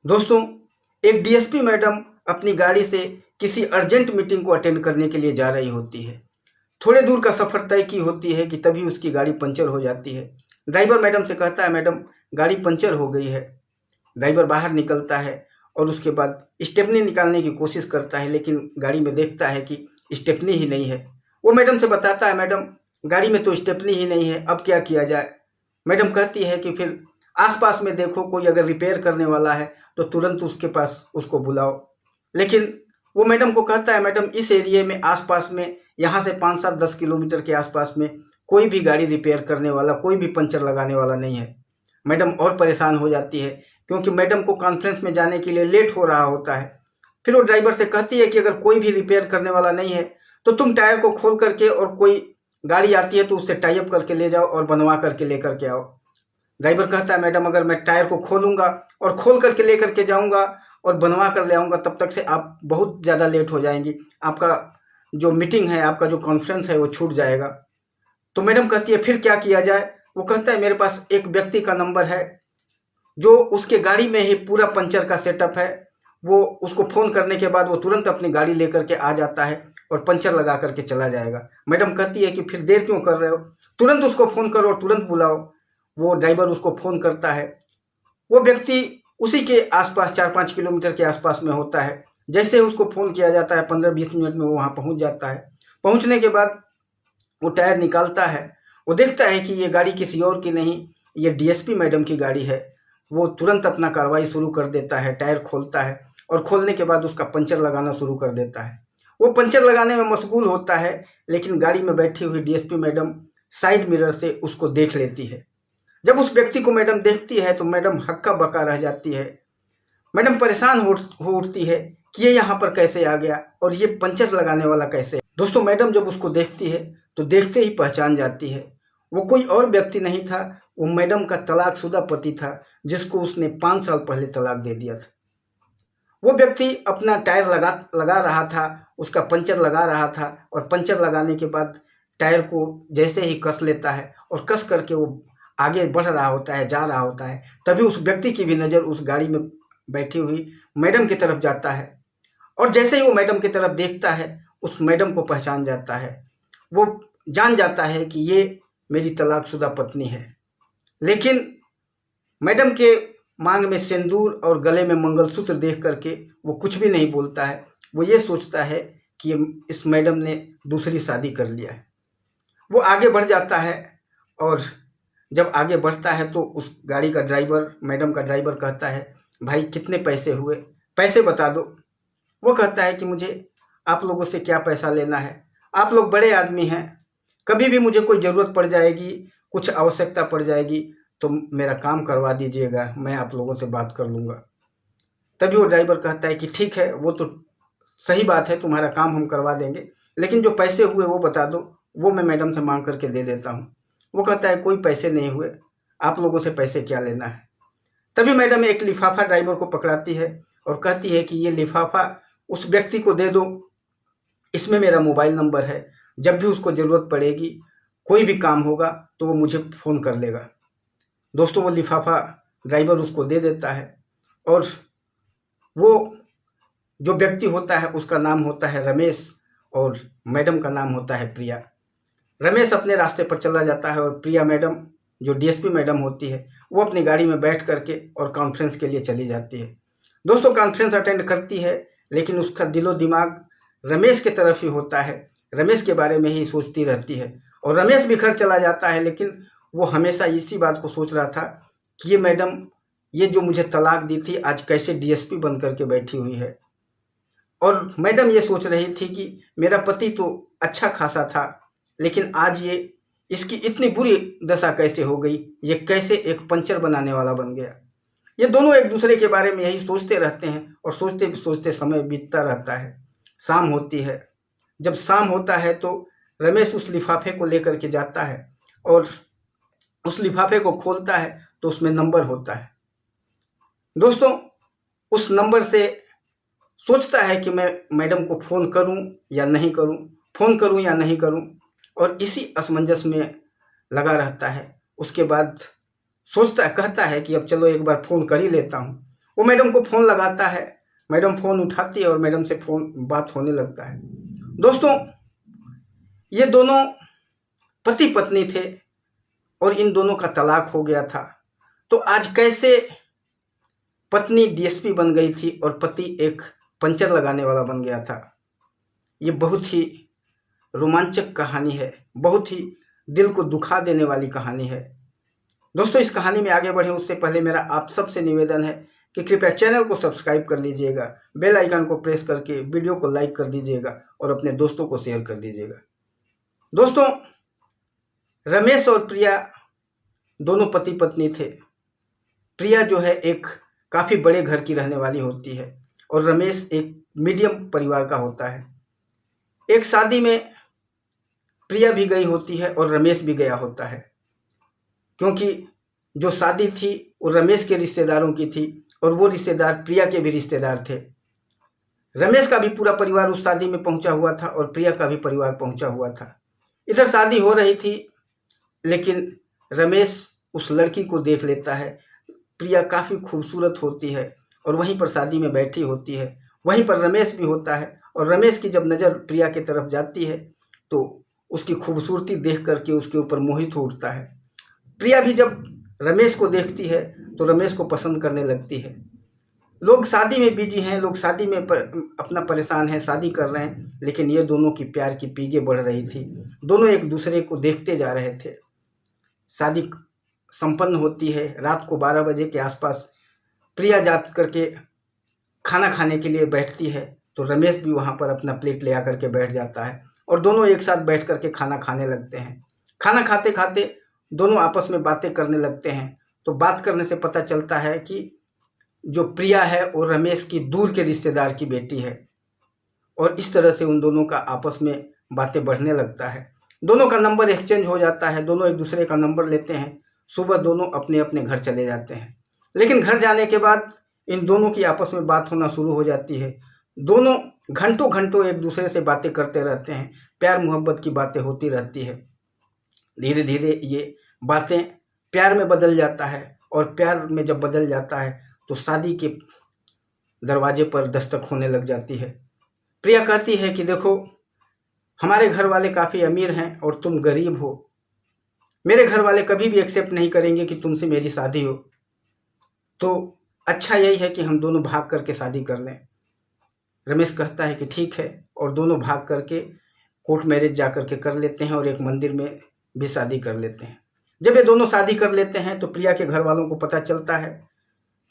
दोस्तों, एक DSP madam अपनी गाड़ी से किसी अर्जेंट मीटिंग को अटेंड करने के लिए जा रही होती है। थोड़े दूर का सफ़र तय की होती है कि तभी उसकी गाड़ी पंचर हो जाती है। ड्राइवर मैडम से कहता है, मैडम गाड़ी पंचर हो गई है। ड्राइवर बाहर निकलता है और उसके बाद स्टेपनी निकालने की कोशिश करता है, लेकिन गाड़ी में देखता है कि स्टेपनी ही नहीं है। वो मैडम से बताता है, मैडम गाड़ी में तो स्टेपनी ही नहीं है, अब क्या किया जाए। मैडम कहती है कि फिर आसपास में देखो, कोई अगर रिपेयर करने वाला है तो तुरंत उसके पास उसको बुलाओ। लेकिन वो मैडम को कहता है, मैडम इस एरिया में आसपास में यहाँ से 5-7-10 किलोमीटर के आसपास में कोई भी गाड़ी रिपेयर करने वाला, कोई भी पंचर लगाने वाला नहीं है। मैडम और परेशान हो जाती है क्योंकि मैडम को कॉन्फ्रेंस में जाने के लिए लेट हो रहा होता है। फिर वो ड्राइवर से कहती है कि अगर कोई भी रिपेयर करने वाला नहीं है तो तुम टायर को खोल करके, और कोई गाड़ी आती है तो उससे टाई अप करके ले जाओ और बनवा करके लेकर के आओ। ड्राइवर कहता है, मैडम अगर मैं टायर को खोलूंगा और खोल करके लेकर के जाऊंगा और बनवा कर ले आऊँगा, तब तक से आप बहुत ज़्यादा लेट हो जाएंगी, आपका जो मीटिंग है, आपका जो कॉन्फ्रेंस है वो छूट जाएगा। तो मैडम कहती है, फिर क्या किया जाए। वो कहता है, मेरे पास एक व्यक्ति का नंबर है जो उसके गाड़ी में ही पूरा पंचर का सेटअप है। वो उसको फ़ोन करने के बाद वो तुरंत अपनी गाड़ी लेकर के आ जाता है और पंचर लगा करके चला जाएगा। मैडम कहती है कि फिर देर क्यों कर रहे हो, तुरंत उसको फ़ोन करो और तुरंत बुलाओ। वो ड्राइवर उसको फ़ोन करता है। वो व्यक्ति उसी के आसपास 4-5 किलोमीटर के आसपास में होता है। जैसे उसको फ़ोन किया जाता है 15-20 मिनट में वो वहाँ पहुँच जाता है। पहुँचने के बाद वो टायर निकालता है। वो देखता है कि ये गाड़ी किसी और की नहीं, ये डीएसपी मैडम की गाड़ी है। वो तुरंत अपना कार्रवाई शुरू कर देता है, टायर खोलता है और खोलने के बाद उसका पंचर लगाना शुरू कर देता है। वो पंचर लगाने में मशगूल होता है, लेकिन गाड़ी में बैठी हुई डीएसपी मैडम साइड मिरर से उसको देख लेती है। जब उस व्यक्ति को मैडम देखती है तो मैडम हक्का बक्का रह जाती है। मैडम परेशान हो उठती है कि ये यहाँ पर कैसे आ गया और ये पंचर लगाने वाला कैसे। दोस्तों, मैडम जब उसको देखती है तो देखते ही पहचान जाती है। वो कोई और व्यक्ति नहीं था, वो मैडम का तलाकशुदा पति था, जिसको उसने 5 साल पहले तलाक दे दिया था। वो व्यक्ति अपना टायर लगा रहा था, उसका पंचर लगा रहा था, और पंचर लगाने के बाद टायर को जैसे ही कस लेता है और कस करके वो आगे बढ़ रहा होता है, जा रहा होता है, तभी उस व्यक्ति की भी नज़र उस गाड़ी में बैठी हुई मैडम की तरफ जाता है। और जैसे ही वो मैडम की तरफ देखता है, उस मैडम को पहचान जाता है। वो जान जाता है कि ये मेरी तलाकशुदा पत्नी है। लेकिन मैडम के मांग में सिंदूर और गले में मंगलसूत्र देख करके वो कुछ भी नहीं बोलता है। वो ये सोचता है कि इस मैडम ने दूसरी शादी कर लिया है। वो आगे बढ़ जाता है, और जब आगे बढ़ता है तो उस गाड़ी का ड्राइवर, मैडम का ड्राइवर कहता है, भाई कितने पैसे हुए, पैसे बता दो। वो कहता है कि मुझे आप लोगों से क्या पैसा लेना है, आप लोग बड़े आदमी हैं, कभी भी मुझे कोई ज़रूरत पड़ जाएगी, कुछ आवश्यकता पड़ जाएगी तो मेरा काम करवा दीजिएगा, मैं आप लोगों से बात कर लूँगा। तभी वो ड्राइवर कहता है कि ठीक है, वो तो सही बात है, तुम्हारा काम हम करवा देंगे, लेकिन जो पैसे हुए वो बता दो, वो मैं मैडम से मांग करके दे देता हूँ। वो कहता है, कोई पैसे नहीं हुए, आप लोगों से पैसे क्या लेना है। तभी मैडम एक लिफाफा ड्राइवर को पकड़ाती है और कहती है कि ये लिफाफा उस व्यक्ति को दे दो, इसमें मेरा मोबाइल नंबर है, जब भी उसको ज़रूरत पड़ेगी, कोई भी काम होगा तो वो मुझे फ़ोन कर लेगा। दोस्तों, वो लिफाफा ड्राइवर उसको दे देता है, और वो जो व्यक्ति होता है उसका नाम होता है रमेश, और मैडम का नाम होता है प्रिया। रमेश अपने रास्ते पर चला जाता है और प्रिया मैडम, जो डीएसपी मैडम होती है, वो अपनी गाड़ी में बैठ करके और कॉन्फ्रेंस के लिए चली जाती है। दोस्तों, कॉन्फ्रेंस अटेंड करती है, लेकिन उसका दिलो दिमाग रमेश की तरफ ही होता है, रमेश के बारे में ही सोचती रहती है। और रमेश भी घर चला जाता है, लेकिन वो हमेशा इसी बात को सोच रहा था कि ये मैडम, ये जो मुझे तलाक दी थी, आज कैसे डीएसपी बन करके बैठी हुई है। और मैडम ये सोच रही थी कि मेरा पति तो अच्छा खासा था, लेकिन आज ये, इसकी इतनी बुरी दशा कैसे हो गई, ये कैसे एक पंचर बनाने वाला बन गया। ये दोनों एक दूसरे के बारे में यही सोचते रहते हैं, और सोचते सोचते समय बीतता रहता है। शाम होती है। जब शाम होता है तो रमेश उस लिफाफे को लेकर के जाता है, और उस लिफाफे को खोलता है तो उसमें नंबर होता है। दोस्तों, उस नंबर से सोचता है कि मैं मैडम को फ़ोन करूं या नहीं करूं, फ़ोन करूं या नहीं करूं, और इसी असमंजस में लगा रहता है। उसके बाद कहता है कि अब चलो एक बार फ़ोन कर ही लेता हूं। वो मैडम को फ़ोन लगाता है, मैडम फ़ोन उठाती है और मैडम से बात होने लगता है। दोस्तों, ये दोनों पति पत्नी थे और इन दोनों का तलाक हो गया था। तो आज कैसे पत्नी डीएसपी बन गई थी और पति एक पंचर लगाने वाला बन गया था, ये बहुत ही रोमांचक कहानी है, बहुत ही दिल को दुखा देने वाली कहानी है। दोस्तों, इस कहानी में आगे बढ़े उससे पहले मेरा आप सबसे निवेदन है कि कृपया चैनल को सब्सक्राइब कर लीजिएगा, बेल आइकन को प्रेस करके वीडियो को लाइक कर दीजिएगा और अपने दोस्तों को शेयर कर दीजिएगा। दोस्तों, रमेश और प्रिया दोनों पति पत्नी थे। प्रिया जो है एक काफ़ी बड़े घर की रहने वाली होती है और रमेश एक मीडियम परिवार का होता है। एक शादी में प्रिया भी गई होती है और रमेश भी गया होता है, क्योंकि जो शादी थी वो रमेश के रिश्तेदारों की थी और वो रिश्तेदार प्रिया के भी रिश्तेदार थे। रमेश का भी पूरा परिवार उस शादी में पहुंचा हुआ था और प्रिया का भी परिवार पहुंचा हुआ था। इधर शादी हो रही थी, लेकिन रमेश उस लड़की को देख लेता है। प्रिया काफ़ी खूबसूरत होती है और वहीं पर शादी में बैठी होती है, वहीं पर रमेश भी होता है और रमेश की जब नज़र प्रिया की तरफ जाती है तो उसकी खूबसूरती देख करके उसके ऊपर मोहित हो उठता है। प्रिया भी जब रमेश को देखती है तो रमेश को पसंद करने लगती है। लोग शादी में बिजी हैं, लोग शादी में अपना परेशान हैं, शादी कर रहे हैं, लेकिन ये दोनों की प्यार की पीगे बढ़ रही थी। दोनों एक दूसरे को देखते जा रहे थे। शादी संपन्न होती है। रात को 12 बजे के आसपास प्रिया जा करके खाना खाने के लिए बैठती है तो रमेश भी वहाँ पर अपना प्लेट ले आकर के बैठ जाता है और दोनों एक साथ बैठ करके खाना खाने लगते हैं। खाना खाते खाते दोनों आपस में बातें करने लगते हैं। तो बात करने से पता चलता है कि जो प्रिया है वो रमेश की दूर के रिश्तेदार की बेटी है और इस तरह से उन दोनों का आपस में बातें बढ़ने लगता है। दोनों का नंबर एक्सचेंज हो जाता है, दोनों एक दूसरे का नंबर लेते हैं। सुबह दोनों अपने अपने घर चले जाते हैं, लेकिन घर जाने के बाद इन दोनों की आपस में बात होना शुरू हो जाती है। दोनों घंटों घंटों एक दूसरे से बातें करते रहते हैं, प्यार मोहब्बत की बातें होती रहती है। धीरे धीरे ये बातें प्यार में बदल जाता है और प्यार में जब बदल जाता है तो शादी के दरवाजे पर दस्तक होने लग जाती है। प्रिया कहती है कि देखो, हमारे घर वाले काफ़ी अमीर हैं और तुम गरीब हो। मेरे घर वाले कभी भी एक्सेप्ट नहीं करेंगे कि तुमसे मेरी शादी हो, तो अच्छा यही है कि हम दोनों भाग करके शादी कर लें। रमेश कहता है कि ठीक है और दोनों भाग करके कोर्ट मैरिज जा करके कर लेते हैं और एक मंदिर में भी शादी कर लेते हैं। जब ये दोनों शादी कर लेते हैं तो प्रिया के घर वालों को पता चलता है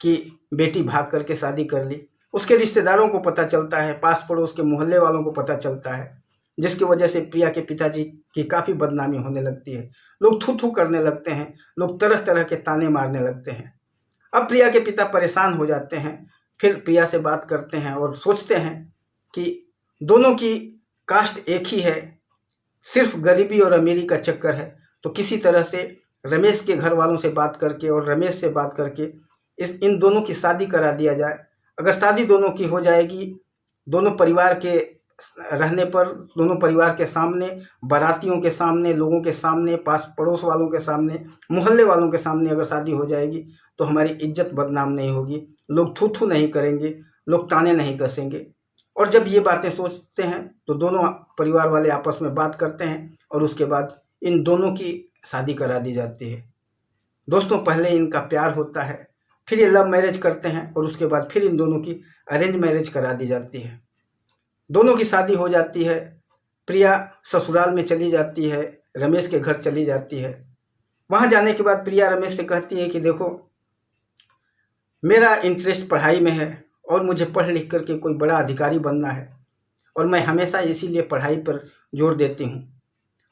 कि बेटी भाग करके शादी कर ली। उसके रिश्तेदारों को पता चलता है, पास पड़ोस के मोहल्ले वालों को पता चलता है, जिसकी वजह से प्रिया के पिताजी की काफ़ी बदनामी होने लगती है। लोग थू थू करने लगते हैं, लोग तरह तरह के ताने मारने लगते हैं। अब प्रिया के पिता परेशान हो जाते हैं, फिर प्रिया से बात करते हैं और सोचते हैं कि दोनों की कास्ट एक ही है, सिर्फ गरीबी और अमीरी का चक्कर है। तो किसी तरह से रमेश के घर वालों से बात करके और रमेश से बात करके इन दोनों की शादी करा दिया जाए। अगर शादी दोनों की हो जाएगी, दोनों परिवार के रहने पर, दोनों परिवार के सामने, बारातियों के सामने, लोगों के सामने, पास पड़ोस वालों के सामने, मोहल्ले वालों के सामने अगर शादी हो जाएगी तो हमारी इज्जत बदनाम नहीं होगी, लोग थू थू नहीं करेंगे, लोग ताने नहीं कसेंगे। और जब ये बातें सोचते हैं तो दोनों परिवार वाले आपस में बात करते हैं और उसके बाद इन दोनों की शादी करा दी जाती है। दोस्तों, पहले इनका प्यार होता है, फिर ये लव मैरिज करते हैं और उसके बाद फिर इन दोनों की अरेंज मैरिज करा दी जाती है। दोनों की शादी हो जाती है। प्रिया ससुराल में चली जाती है, रमेश के घर चली जाती है। वहाँ जाने के बाद प्रिया रमेश से कहती है कि देखो, मेरा इंटरेस्ट पढ़ाई में है और मुझे पढ़ लिख करके कोई बड़ा अधिकारी बनना है और मैं हमेशा इसीलिए पढ़ाई पर जोर देती हूँ।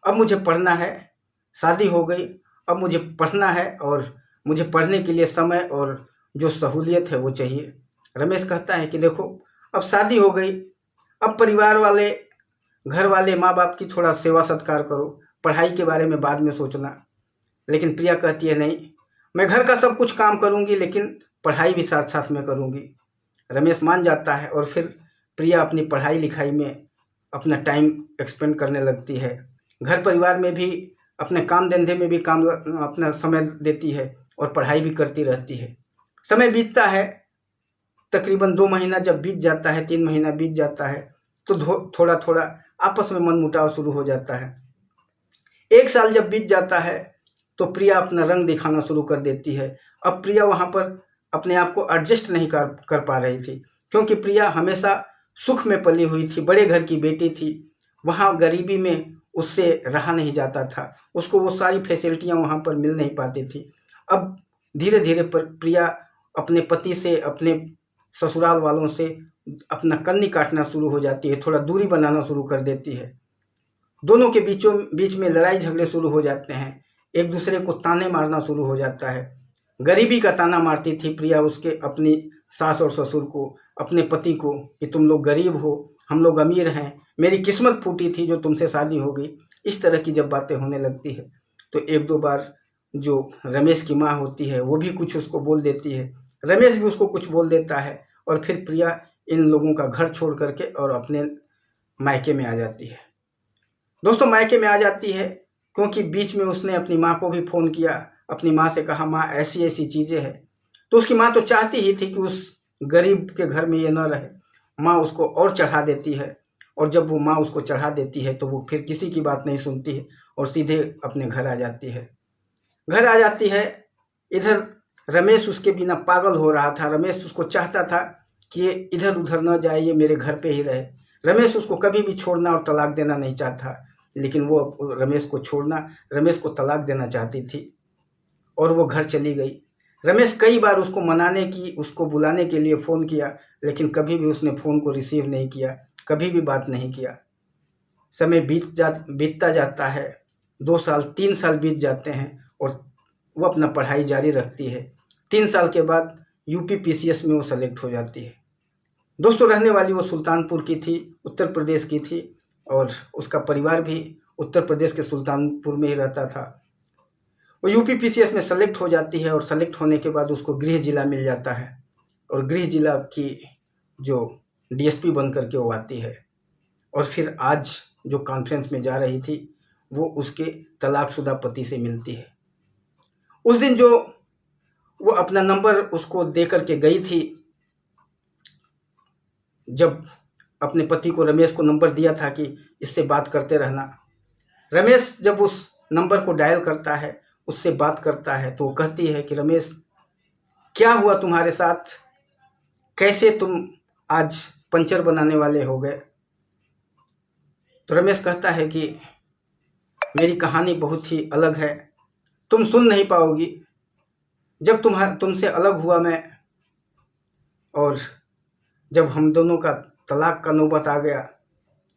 अब मुझे पढ़ना है, शादी हो गई, अब मुझे पढ़ना है और मुझे पढ़ने के लिए समय और जो सहूलियत है वो चाहिए। रमेश कहता है कि देखो, अब शादी हो गई, अब परिवार वाले, घर वाले, माँ बाप की थोड़ा सेवा सत्कार करो, पढ़ाई के बारे में बाद में सोचना। लेकिन प्रिया कहती है नहीं, मैं घर का सब कुछ काम करूँगी लेकिन पढ़ाई भी साथ साथ में करूँगी। रमेश मान जाता है और फिर प्रिया अपनी पढ़ाई लिखाई में अपना टाइम एक्सपेंड करने लगती है। घर परिवार में भी, अपने काम धंधे में भी अपना समय देती है और पढ़ाई भी करती रहती है। समय बीतता है, तकरीबन 2 महीना जब बीत जाता है, 3 महीना बीत जाता है, तो थोड़ा थोड़ा आपस में मनमुटाव शुरू हो जाता है। 1 साल जब बीत जाता है तो प्रिया अपना रंग दिखाना शुरू कर देती है। अब प्रिया वहाँ पर अपने आप को एडजस्ट नहीं कर पा रही थी, क्योंकि प्रिया हमेशा सुख में पली हुई थी, बड़े घर की बेटी थी। वहाँ गरीबी में उससे रहा नहीं जाता था, उसको वो सारी फैसिलिटियाँ वहाँ पर मिल नहीं पाती थी। अब धीरे धीरे प्रिया अपने पति से, अपने ससुराल वालों से अपना कन्नी काटना शुरू हो जाती है, थोड़ा दूरी बनाना शुरू कर देती है। दोनों के बीच में लड़ाई झगड़े शुरू हो जाते हैं, एक दूसरे को ताने मारना शुरू हो जाता है। गरीबी का ताना मारती थी प्रिया उसके अपनी सास और ससुर को, अपने पति को, कि तुम लोग गरीब हो, हम लोग अमीर हैं, मेरी किस्मत फूटी थी जो तुमसे शादी हो गई। इस तरह की जब बातें होने लगती है तो 1-2 बार जो रमेश की माँ होती है वो भी कुछ उसको बोल देती है, रमेश भी उसको कुछ बोल देता है, और फिर प्रिया इन लोगों का घर छोड़ करके और अपने मायके में आ जाती है। दोस्तों, मायके में आ जाती है क्योंकि बीच में उसने अपनी माँ को भी फ़ोन किया, अपनी माँ से कहा, माँ ऐसी ऐसी चीज़ें हैं। तो उसकी माँ तो चाहती ही थी कि उस गरीब के घर में ये न रहे। माँ उसको और चढ़ा देती है, और जब वो माँ उसको चढ़ा देती है तो वो फिर किसी की बात नहीं सुनती है और सीधे अपने घर आ जाती है। घर आ जाती है। इधर रमेश उसके बिना पागल हो रहा था। रमेश उसको चाहता था कि ये इधर उधर न जाए, ये मेरे घर पे ही रहे। रमेश उसको कभी भी छोड़ना और तलाक देना नहीं चाहता, लेकिन वो रमेश को छोड़ना, रमेश को तलाक देना चाहती थी, और वो घर चली गई। रमेश कई बार उसको मनाने की, उसको बुलाने के लिए फ़ोन किया, लेकिन कभी भी उसने फ़ोन को रिसीव नहीं किया, कभी भी बात नहीं किया। समय बीतता जाता है, 2 साल 3 साल बीत जाते हैं, और वो अपना पढ़ाई जारी रखती है। 3 साल के बाद यूपी पीसीएस में वो सेलेक्ट हो जाती है। दोस्तों, रहने वाली वो सुल्तानपुर की थी, उत्तर प्रदेश की थी, और उसका परिवार भी उत्तर प्रदेश के सुल्तानपुर में ही रहता था। वो यूपी पीसीएस में सेलेक्ट हो जाती है, और सेलेक्ट होने के बाद उसको गृह जिला मिल जाता है, और गृह जिला की जो डीएसपी बन करके वो आती है। और फिर आज जो कॉन्फ्रेंस में जा रही थी वो उसके तलाकशुदा पति से मिलती है। उस दिन जो वो अपना नंबर उसको दे करके गई थी, जब अपने पति को, रमेश को नंबर दिया था कि इससे बात करते रहना, रमेश जब उस नंबर को डायल करता है, उससे बात करता है, तो वो कहती है कि रमेश, क्या हुआ तुम्हारे साथ, कैसे तुम आज पंचर बनाने वाले हो गए। तो रमेश कहता है कि मेरी कहानी बहुत ही अलग है, तुम सुन नहीं पाओगी। जब तुमसे अलग हुआ मैं, और जब हम दोनों का तलाक का नौबत आ गया,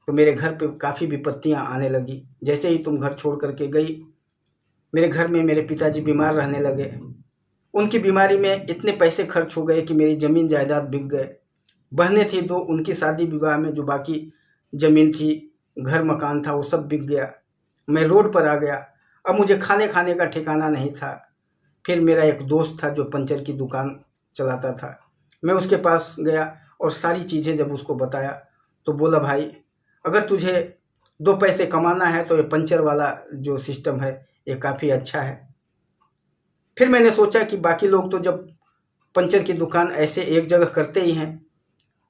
तो मेरे घर पे काफ़ी विपत्तियां आने लगी। जैसे ही तुम घर छोड़ करके गई, मेरे घर में मेरे पिताजी बीमार रहने लगे। उनकी बीमारी में इतने पैसे खर्च हो गए कि मेरी ज़मीन जायदाद बिक गए। बहनें थी 2, उनकी शादी विवाह में जो बाकी ज़मीन थी, घर मकान था, वो सब बिक गया। मैं रोड पर आ गया। अब मुझे खाने का ठिकाना नहीं था। फिर मेरा एक दोस्त था जो पंचर की दुकान चलाता था, मैं उसके पास गया और सारी चीज़ें जब उसको बताया तो बोला, भाई अगर तुझे 2 पैसे कमाना है तो ये पंचर वाला जो सिस्टम है ये काफ़ी अच्छा है। फिर मैंने सोचा कि बाकी लोग तो जब पंचर की दुकान ऐसे एक जगह करते ही हैं,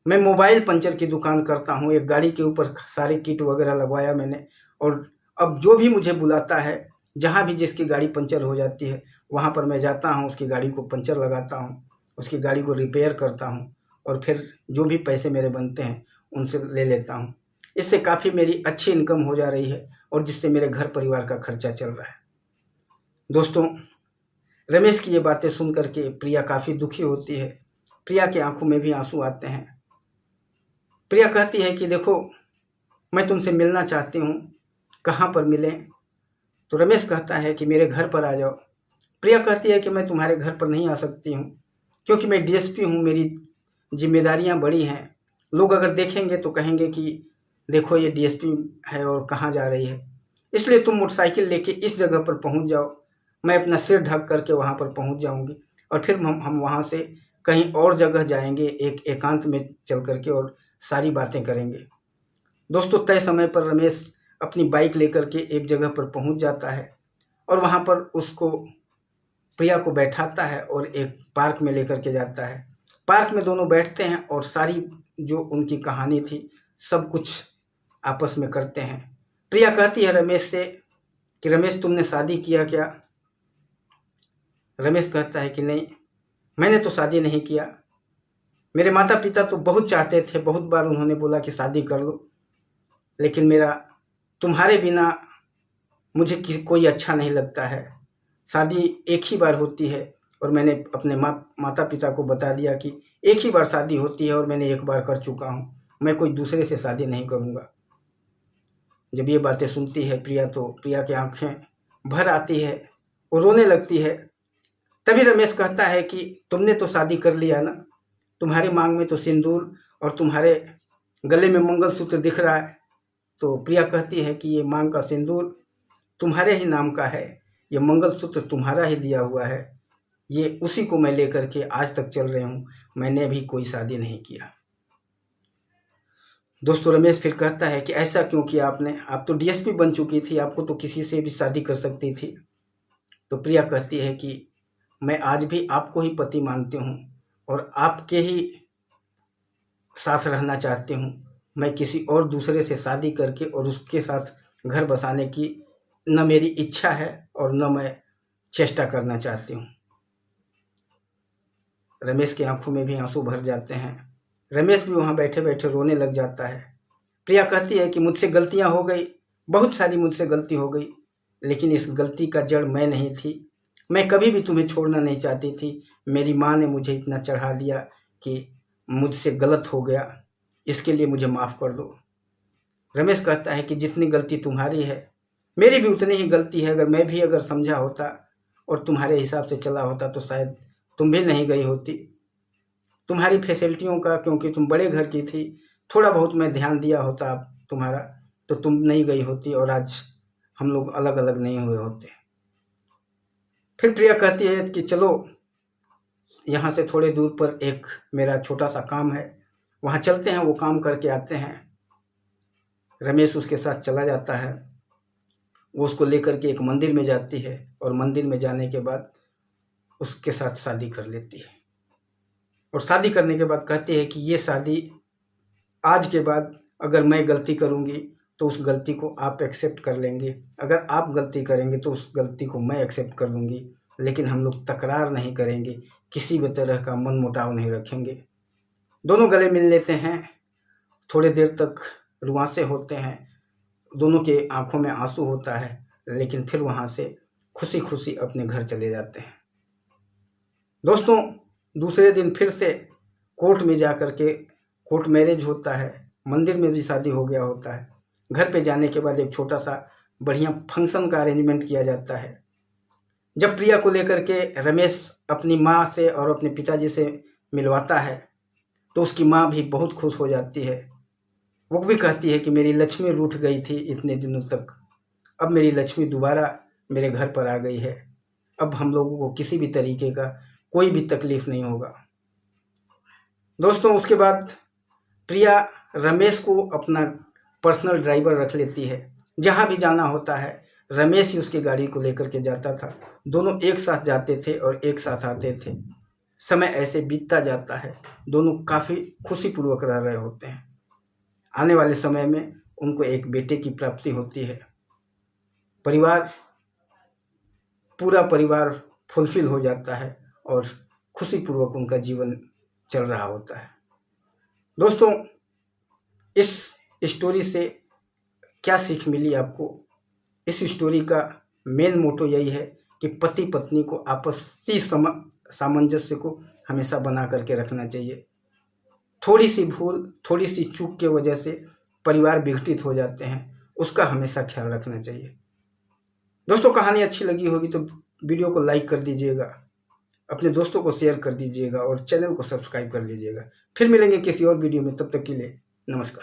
मैं मोबाइल पंचर की दुकान करता हूँ। एक गाड़ी के ऊपर सारे किट वगैरह लगवाया मैंने, और अब जो भी मुझे बुलाता है, जहाँ भी जिसकी गाड़ी पंचर हो जाती है वहाँ पर मैं जाता हूँ, उसकी गाड़ी को पंचर लगाता हूँ, उसकी गाड़ी को रिपेयर करता हूँ, और फिर जो भी पैसे मेरे बनते हैं उनसे ले लेता हूँ। इससे काफ़ी मेरी अच्छी इनकम हो जा रही है, और जिससे मेरे घर परिवार का खर्चा चल रहा है। दोस्तों, रमेश की ये बातें सुन करके प्रिया काफ़ी दुखी होती है। प्रिया की आंखों में भी आंसू आते हैं। प्रिया कहती है कि देखो, मैं तुमसे मिलना चाहती हूँ, कहाँ पर मिलें। तो रमेश कहता है कि मेरे घर पर आ जाओ। प्रिया कहती है कि मैं तुम्हारे घर पर नहीं आ सकती हूँ, क्योंकि मैं डीएसपी हूँ, मेरी जिम्मेदारियाँ बड़ी हैं। लोग अगर देखेंगे तो कहेंगे कि देखो ये डीएसपी है और कहाँ जा रही है। इसलिए तुम मोटरसाइकिल लेके इस जगह पर पहुँच जाओ, मैं अपना सिर ढक करके वहाँ पर पहुँच जाऊँगी, और फिर हम वहाँ से कहीं और जगह जाएंगे, एक एकांत में चल करके, और सारी बातें करेंगे। दोस्तों, तय समय पर रमेश अपनी बाइक लेकर के एक जगह पर पहुँच जाता है, और वहाँ पर उसको, प्रिया को बैठाता है और एक पार्क में लेकर के जाता है। पार्क में दोनों बैठते हैं और सारी जो उनकी कहानी थी सब कुछ आपस में करते हैं। प्रिया कहती है रमेश से कि रमेश तुमने शादी किया क्या? रमेश कहता है कि नहीं, मैंने तो शादी नहीं किया। मेरे माता पिता तो बहुत चाहते थे, बहुत बार उन्होंने बोला कि शादी कर लो, लेकिन मेरा तुम्हारे बिना मुझे कोई अच्छा नहीं लगता है। शादी एक ही बार होती है और मैंने अपने माता पिता को बता दिया कि एक ही बार शादी होती है और मैंने एक बार कर चुका हूँ, मैं कोई दूसरे से शादी नहीं करूँगा। जब ये बातें सुनती है प्रिया तो प्रिया की आंखें भर आती है, वो रोने लगती है। तभी रमेश कहता है कि तुमने तो शादी कर लिया ना, तुम्हारी मांग में तो सिंदूर और तुम्हारे गले में मंगलसूत्र दिख रहा है। तो प्रिया कहती है कि ये मांग का सिंदूर तुम्हारे ही नाम का है, ये मंगलसूत्र तुम्हारा ही दिया हुआ है, ये उसी को मैं लेकर के आज तक चल रही हूँ, मैंने अभी कोई शादी नहीं किया। दोस्तों रमेश फिर कहता है कि ऐसा क्यों किया आपने, आप तो डीएसपी बन चुकी थी, आपको तो किसी से भी शादी कर सकती थी। तो प्रिया कहती है कि मैं आज भी आपको ही पति मानती हूँ और आपके ही साथ रहना चाहती हूँ। मैं किसी और दूसरे से शादी करके और उसके साथ घर बसाने की न मेरी इच्छा है और न मैं चेष्टा करना चाहती हूँ। रमेश की आंखों में भी आंसू भर जाते हैं। रमेश भी वहाँ बैठे बैठे रोने लग जाता है। प्रिया कहती है कि मुझसे गलतियाँ हो गई, बहुत सारी मुझसे गलती हो गई, लेकिन इस गलती का जड़ मैं नहीं थी। मैं कभी भी तुम्हें छोड़ना नहीं चाहती थी। मेरी माँ ने मुझे इतना चढ़ा दिया कि मुझसे गलत हो गया, इसके लिए मुझे माफ़ कर दो। रमेश कहता है कि जितनी गलती तुम्हारी है मेरी भी उतनी ही गलती है। अगर मैं भी समझा होता और तुम्हारे हिसाब से चला होता तो शायद तुम भी नहीं गई होती। तुम्हारी फैसिलिटियों का, क्योंकि तुम बड़े घर की थी, थोड़ा बहुत मैं ध्यान दिया होता तुम्हारा, तो तुम नहीं गई होती और आज हम लोग अलग अलग नहीं हुए होते। फिर प्रिया कहती है कि चलो यहाँ से थोड़े दूर पर एक मेरा छोटा सा काम है, वहाँ चलते हैं, वो काम करके आते हैं। रमेश उसके साथ चला जाता है। वो उसको लेकर के एक मंदिर में जाती है और मंदिर में जाने के बाद उसके साथ शादी कर लेती है। और शादी करने के बाद कहती है कि ये शादी आज के बाद अगर मैं गलती करूँगी तो उस गलती को आप एक्सेप्ट कर लेंगे, अगर आप गलती करेंगे तो उस गलती को मैं एक्सेप्ट कर लूँगी, लेकिन हम लोग तकरार नहीं करेंगे, किसी भी तरह का मन मुटाव नहीं रखेंगे। दोनों गले मिल लेते हैं। थोड़ी देर तक रुआंसे होते हैं, दोनों के आंखों में आंसू होता है, लेकिन फिर वहाँ से खुशी खुशी अपने घर चले जाते हैं। दोस्तों दूसरे दिन फिर से कोर्ट में जा कर के कोर्ट मैरिज होता है, मंदिर में भी शादी हो गया होता है। घर पे जाने के बाद एक छोटा सा बढ़िया फंक्शन का अरेंजमेंट किया जाता है। जब प्रिया को लेकर के रमेश अपनी माँ से और अपने पिताजी से मिलवाता है तो उसकी माँ भी बहुत खुश हो जाती है। वो भी कहती है कि मेरी लक्ष्मी रूठ गई थी इतने दिनों तक, अब मेरी लक्ष्मी दोबारा मेरे घर पर आ गई है, अब हम लोगों को किसी भी तरीके का कोई भी तकलीफ नहीं होगा। दोस्तों उसके बाद प्रिया रमेश को अपना पर्सनल ड्राइवर रख लेती है। जहाँ भी जाना होता है रमेश ही उसकी गाड़ी को लेकर के जाता था। दोनों एक साथ जाते थे और एक साथ आते थे। समय ऐसे बीतता जाता है, दोनों काफ़ी खुशीपूर्वक रह रहे होते हैं। आने वाले समय में उनको एक बेटे की प्राप्ति होती है। पूरा परिवार फुलफिल हो जाता है और खुशीपूर्वक उनका जीवन चल रहा होता है। दोस्तों इस स्टोरी से क्या सीख मिली आपको? इस स्टोरी का मेन मोटो यही है कि पति पत्नी को आपसी सामंजस्य को हमेशा बना करके रखना चाहिए। थोड़ी सी भूल, थोड़ी सी चूक के वजह से परिवार विघटित हो जाते हैं, उसका हमेशा ख्याल रखना चाहिए। दोस्तों कहानी अच्छी लगी होगी तो वीडियो को लाइक कर दीजिएगा, अपने दोस्तों को शेयर कर दीजिएगा और चैनल को सब्सक्राइब कर लीजिएगा। फिर मिलेंगे किसी और वीडियो में, तब तक के लिए नमस्कार।